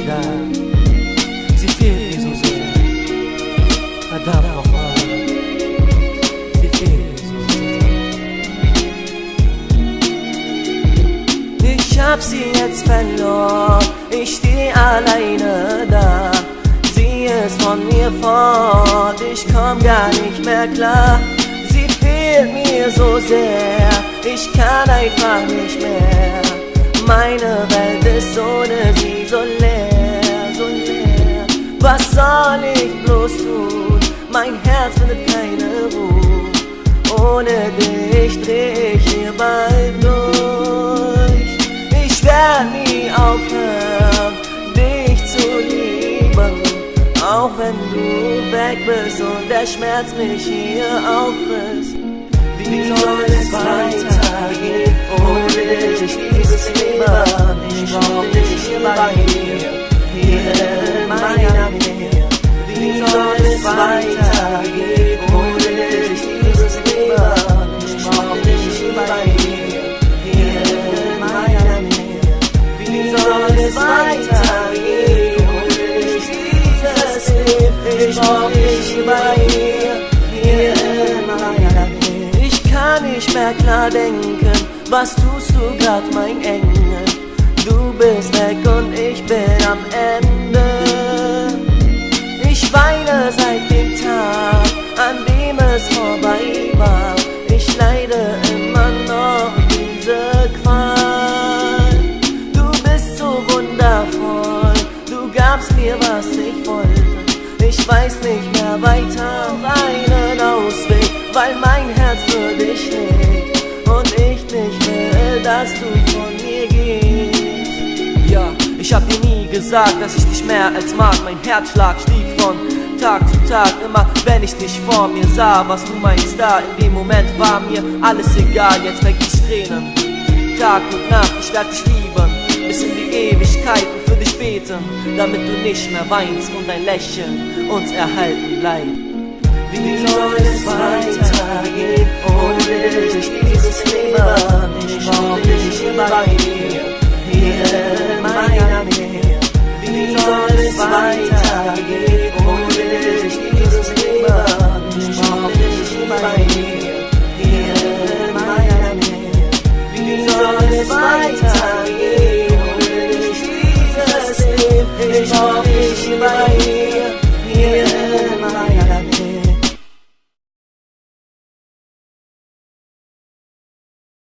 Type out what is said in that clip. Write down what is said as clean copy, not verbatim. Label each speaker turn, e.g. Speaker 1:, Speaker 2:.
Speaker 1: da. Sie fehlt mir so sehr. Verdammt nochmal. Sie fehlt mir so sehr. Ich hab sie jetzt verloren. Ich steh alleine da. Sie ist von mir fort. Ich komm gar nicht mehr klar. Sie fehlt mir so sehr. Ich kann einfach nicht mehr. Meine Welt ist ohne sie so leer, so leer. Was soll ich bloß tun? Mein Herz findet keine Ruhe. Ohne dich dreh ich hier bald durch. Ich werd nie aufhören, dich zu lieben. Auch wenn du weg bist und der Schmerz mich hier auffrisst. Wie soll es weitergehen ohne dich, dieses Leben? Ich brauch dich hier bei mir, hier in meiner Nähe. Wie soll es weitergehen ohne dich, dieses Leben? Ich brauch dich hier bei mir, hier in meiner Nähe. Wie soll es weitergehen ohne dich, dieses Leben? Ich brauch dich hier bei mir, hier in meiner Nähe. Ich kann nicht mehr klar denken, was tust du grad, mein Engel? Du bist weg und ich bin am Ende. Ich weine seit dem Tag, an dem es vorbei war. Ich leide immer noch diese Qual. Du bist so wundervoll, du gabst mir, was ich wollte. Ich weiß nicht mehr weiter einen Ausweg, weil mein Herz für dich schlägt und ich nicht will, dass du von mir gehst. Ja, ich hab dir nie gesagt, dass ich dich mehr als mag. Mein Herzschlag stieg von Tag zu Tag. Immer wenn ich dich vor mir sah, was du meinst da. In dem Moment war mir alles egal, jetzt vergieß Tränen. Tag und Nacht, ich werd dich lieben, bis in die Ewigkeit und für dich beten, damit du nicht mehr weinst und dein Lächeln uns erhalten bleibt. Wie soll es weitergehen ohne dich, dieses Leben? Ich brauch dich hier bei mir, hier in meiner Nähe. Wie soll es weitergehen ohne dich, dieses Leben? Ich brauch dich hier bei mir, hier in meiner Nähe. Wie soll es weitergehen ohne dich, dieses Leben? Ich brauch dich hier bei mir.